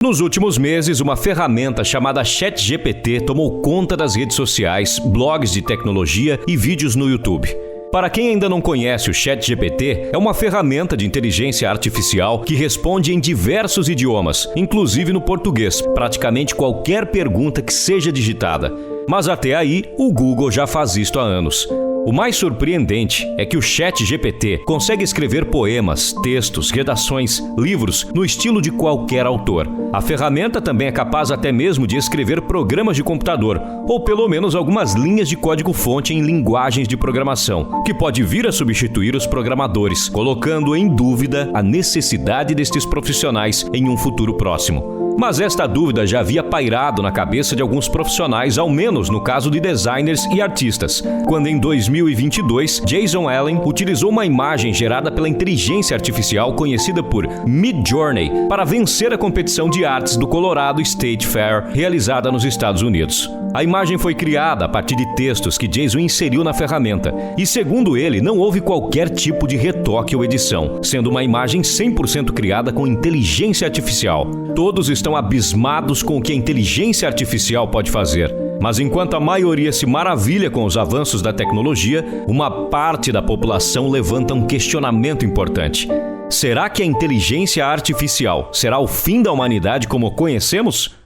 Nos últimos meses, uma ferramenta chamada ChatGPT tomou conta das redes sociais, blogs de tecnologia e vídeos no YouTube. Para quem ainda não conhece o ChatGPT, é uma ferramenta de inteligência artificial que responde em diversos idiomas, inclusive no português, praticamente qualquer pergunta que seja digitada. Mas até aí, o Google já faz isto há anos. O mais surpreendente é que o ChatGPT consegue escrever poemas, textos, redações, livros no estilo de qualquer autor. A ferramenta também é capaz até mesmo de escrever programas de computador, ou pelo menos algumas linhas de código-fonte em linguagens de programação, que pode vir a substituir os programadores, colocando em dúvida a necessidade destes profissionais em um futuro próximo. Mas esta dúvida já havia pairado na cabeça de alguns profissionais, ao menos no caso de designers e artistas, quando em 2022, Jason Allen utilizou uma imagem gerada pela inteligência artificial conhecida por Midjourney para vencer a competição de artes do Colorado State Fair realizada nos Estados Unidos. A imagem foi criada a partir de textos que Jason inseriu na ferramenta e, segundo ele, não houve qualquer tipo de retoque ou edição, sendo uma imagem 100% criada com inteligência artificial. Todos estão abismados com o que a inteligência artificial pode fazer. Mas enquanto a maioria se maravilha com os avanços da tecnologia, uma parte da população levanta um questionamento importante. Será que a inteligência artificial será o fim da humanidade como a conhecemos?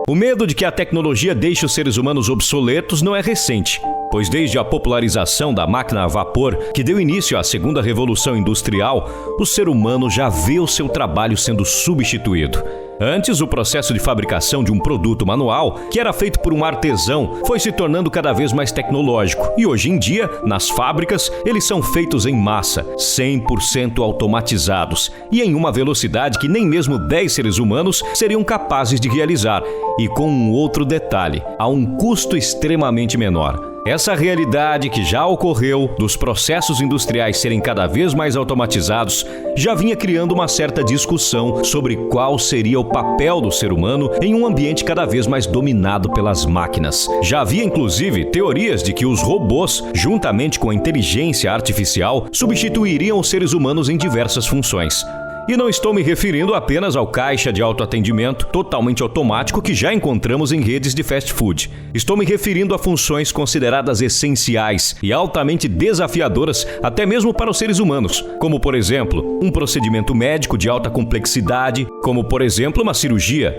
O medo de que a tecnologia deixe os seres humanos obsoletos não é recente, pois desde a popularização da máquina a vapor, que deu início à segunda revolução industrial, o ser humano já vê o seu trabalho sendo substituído. Antes, o processo de fabricação de um produto manual, que era feito por um artesão, foi se tornando cada vez mais tecnológico. E hoje em dia, nas fábricas, eles são feitos em massa, 100% automatizados, e em uma velocidade que nem mesmo 10 seres humanos seriam capazes de realizar. E com um outro detalhe, a um custo extremamente menor. Essa realidade que já ocorreu, dos processos industriais serem cada vez mais automatizados, já vinha criando uma certa discussão sobre qual seria o papel do ser humano em um ambiente cada vez mais dominado pelas máquinas. Já havia, inclusive, teorias de que os robôs, juntamente com a inteligência artificial, substituiriam os seres humanos em diversas funções. E não estou me referindo apenas ao caixa de autoatendimento totalmente automático que já encontramos em redes de fast food. Estou me referindo a funções consideradas essenciais e altamente desafiadoras até mesmo para os seres humanos, como, por exemplo, um procedimento médico de alta complexidade, como, por exemplo, uma cirurgia.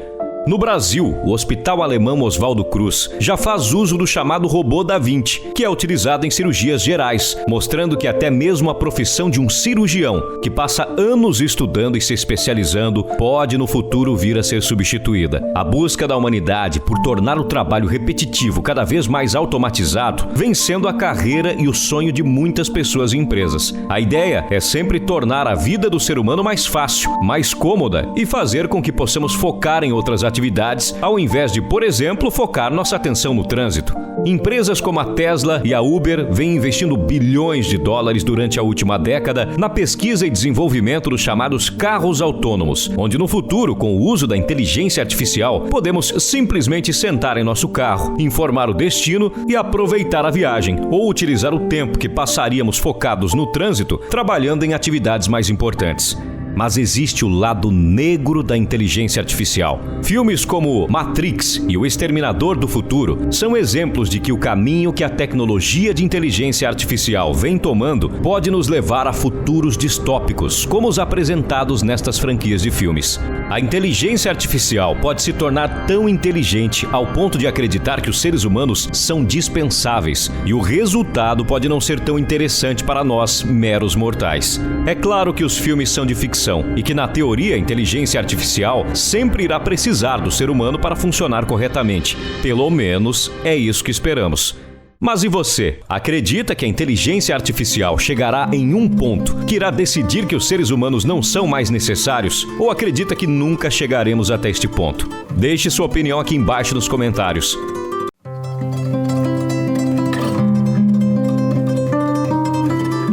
No Brasil, o Hospital Alemão Oswaldo Cruz já faz uso do chamado robô Da Vinci, que é utilizado em cirurgias gerais, mostrando que até mesmo a profissão de um cirurgião, que passa anos estudando e se especializando, pode no futuro vir a ser substituída. A busca da humanidade por tornar o trabalho repetitivo cada vez mais automatizado vem sendo a carreira e o sonho de muitas pessoas e empresas. A ideia é sempre tornar a vida do ser humano mais fácil, mais cômoda e fazer com que possamos focar em outras atividades, ao invés de, por exemplo, focar nossa atenção no trânsito. Empresas como a Tesla e a Uber vêm investindo bilhões de dólares durante a última década na pesquisa e desenvolvimento dos chamados carros autônomos, onde no futuro, com o uso da inteligência artificial, podemos simplesmente sentar em nosso carro, informar o destino e aproveitar a viagem, ou utilizar o tempo que passaríamos focados no trânsito trabalhando em atividades mais importantes. Mas existe o lado negro da inteligência artificial. Filmes como Matrix e O Exterminador do Futuro são exemplos de que o caminho que a tecnologia de inteligência artificial vem tomando pode nos levar a futuros distópicos, como os apresentados nestas franquias de filmes. A inteligência artificial pode se tornar tão inteligente ao ponto de acreditar que os seres humanos são dispensáveis, e o resultado pode não ser tão interessante para nós, meros mortais. É claro que os filmes são de ficção, e que, na teoria, a inteligência artificial sempre irá precisar do ser humano para funcionar corretamente. Pelo menos é isso que esperamos. Mas e você? Acredita que a inteligência artificial chegará em um ponto que irá decidir que os seres humanos não são mais necessários? Ou acredita que nunca chegaremos até este ponto? Deixe sua opinião aqui embaixo nos comentários.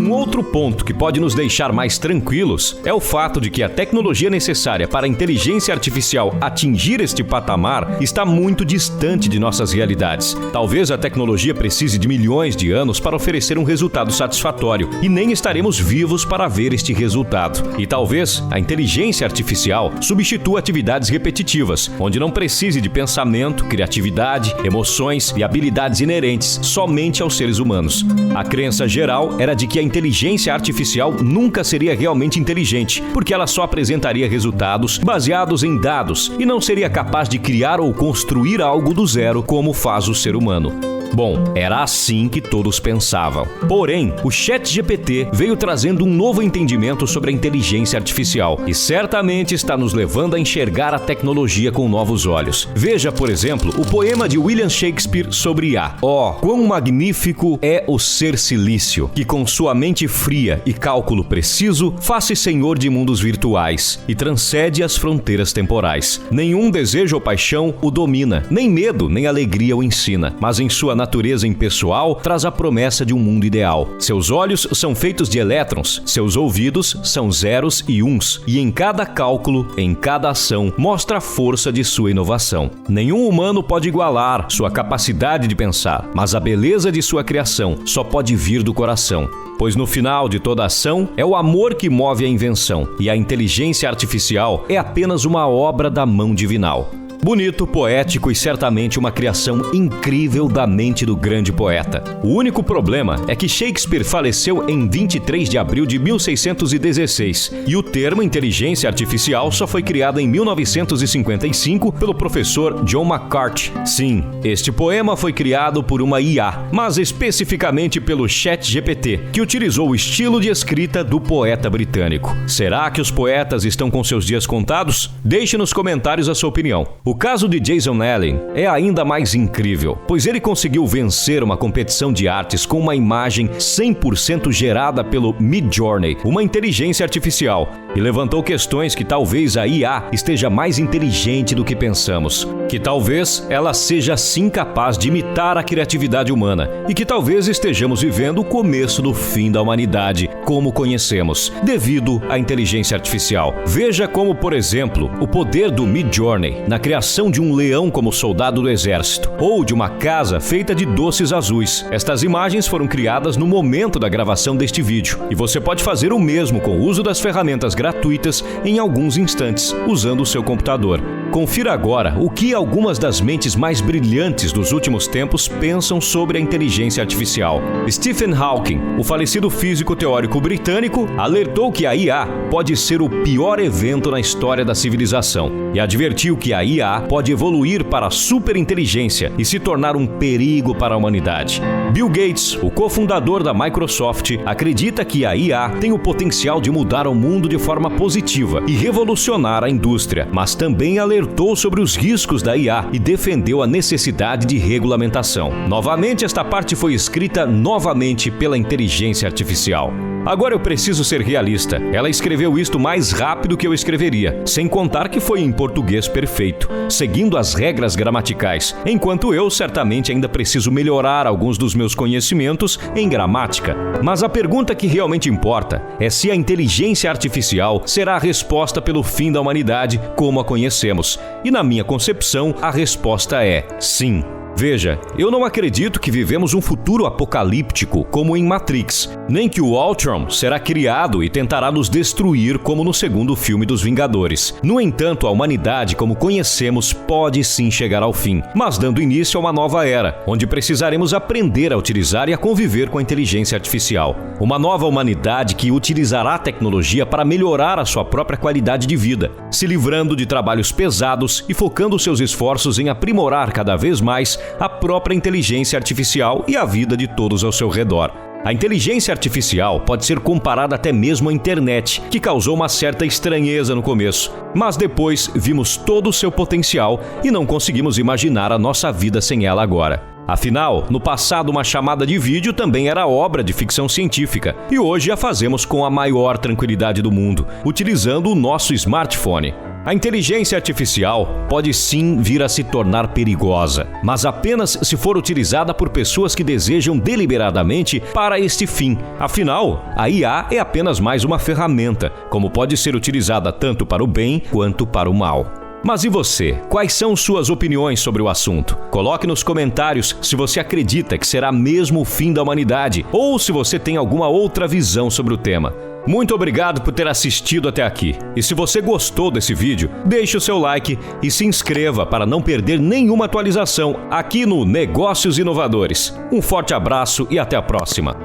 Outro ponto que pode nos deixar mais tranquilos é o fato de que a tecnologia necessária para a inteligência artificial atingir este patamar está muito distante de nossas realidades. Talvez a tecnologia precise de milhões de anos para oferecer um resultado satisfatório e nem estaremos vivos para ver este resultado. E talvez a inteligência artificial substitua atividades repetitivas, onde não precise de pensamento, criatividade, emoções e habilidades inerentes somente aos seres humanos. A crença geral era de que a inteligência artificial nunca seria realmente inteligente, porque ela só apresentaria resultados baseados em dados e não seria capaz de criar ou construir algo do zero como faz o ser humano. Bom, era assim que todos pensavam. Porém, o ChatGPT veio trazendo um novo entendimento sobre a inteligência artificial e certamente está nos levando a enxergar a tecnologia com novos olhos. Veja, por exemplo, o poema de William Shakespeare sobre IA. Oh, quão magnífico é o ser silício, que com sua mente fria e cálculo preciso faz-se senhor de mundos virtuais e transcende as fronteiras temporais. Nenhum desejo ou paixão o domina, nem medo nem alegria o ensina, mas em sua natureza impessoal traz a promessa de um mundo ideal. Seus olhos são feitos de elétrons, seus ouvidos são zeros e uns, e em cada cálculo, em cada ação, mostra a força de sua inovação. Nenhum humano pode igualar sua capacidade de pensar, mas a beleza de sua criação só pode vir do coração. Pois no final de toda ação é o amor que move a invenção, e a inteligência artificial é apenas uma obra da mão divinal. Bonito, poético e certamente uma criação incrível da mente do grande poeta. O único problema é que Shakespeare faleceu em 23 de abril de 1616 e o termo inteligência artificial só foi criado em 1955 pelo professor John McCarthy. Sim, este poema foi criado por uma IA, mas especificamente pelo ChatGPT, que utilizou o estilo de escrita do poeta britânico. Será que os poetas estão com seus dias contados? Deixe nos comentários a sua opinião. O caso de Jason Allen é ainda mais incrível, pois ele conseguiu vencer uma competição de artes com uma imagem 100% gerada pelo Midjourney, uma inteligência artificial, e levantou questões que talvez a IA esteja mais inteligente do que pensamos, que talvez ela seja sim capaz de imitar a criatividade humana e que talvez estejamos vivendo o começo do fim da humanidade como conhecemos, devido à inteligência artificial. Veja como, por exemplo, o poder do Midjourney na criação de um leão como soldado do exército, ou de uma casa feita de doces azuis. Estas imagens foram criadas no momento da gravação deste vídeo, e você pode fazer o mesmo com o uso das ferramentas gratuitas em alguns instantes, usando o seu computador. Confira agora o que algumas das mentes mais brilhantes dos últimos tempos pensam sobre a inteligência artificial. Stephen Hawking, o falecido físico teórico britânico, alertou que a IA pode ser o pior evento na história da civilização e advertiu que a IA pode evoluir para a superinteligência e se tornar um perigo para a humanidade. Bill Gates, o cofundador da Microsoft, acredita que a IA tem o potencial de mudar o mundo de forma positiva e revolucionar a indústria, mas também alertou sobre os riscos da IA e defendeu a necessidade de regulamentação. Novamente, esta parte foi escrita novamente pela inteligência artificial. Agora eu preciso ser realista. Ela escreveu isto mais rápido que eu escreveria, sem contar que foi em português perfeito, seguindo as regras gramaticais, enquanto eu certamente ainda preciso melhorar alguns dos meus conhecimentos em gramática. Mas a pergunta que realmente importa é se a inteligência artificial será a resposta pelo fim da humanidade como a conhecemos. E na minha concepção, a resposta é sim. Veja, eu não acredito que vivemos um futuro apocalíptico como em Matrix, nem que o Ultron será criado e tentará nos destruir como no segundo filme dos Vingadores. No entanto, a humanidade como conhecemos pode sim chegar ao fim, mas dando início a uma nova era, onde precisaremos aprender a utilizar e a conviver com a inteligência artificial. Uma nova humanidade que utilizará a tecnologia para melhorar a sua própria qualidade de vida, se livrando de trabalhos pesados e focando seus esforços em aprimorar cada vez mais a própria inteligência artificial e a vida de todos ao seu redor. A inteligência artificial pode ser comparada até mesmo à internet, que causou uma certa estranheza no começo, mas depois vimos todo o seu potencial e não conseguimos imaginar a nossa vida sem ela agora. Afinal, no passado uma chamada de vídeo também era obra de ficção científica, e hoje a fazemos com a maior tranquilidade do mundo, utilizando o nosso smartphone. A inteligência artificial pode sim vir a se tornar perigosa, mas apenas se for utilizada por pessoas que desejam deliberadamente para este fim. Afinal, a IA é apenas mais uma ferramenta, como pode ser utilizada tanto para o bem quanto para o mal. Mas e você? Quais são suas opiniões sobre o assunto? Coloque nos comentários se você acredita que será mesmo o fim da humanidade ou se você tem alguma outra visão sobre o tema. Muito obrigado por ter assistido até aqui. E se você gostou desse vídeo, deixe o seu like e se inscreva para não perder nenhuma atualização aqui no Negócios Inovadores. Um forte abraço e até a próxima.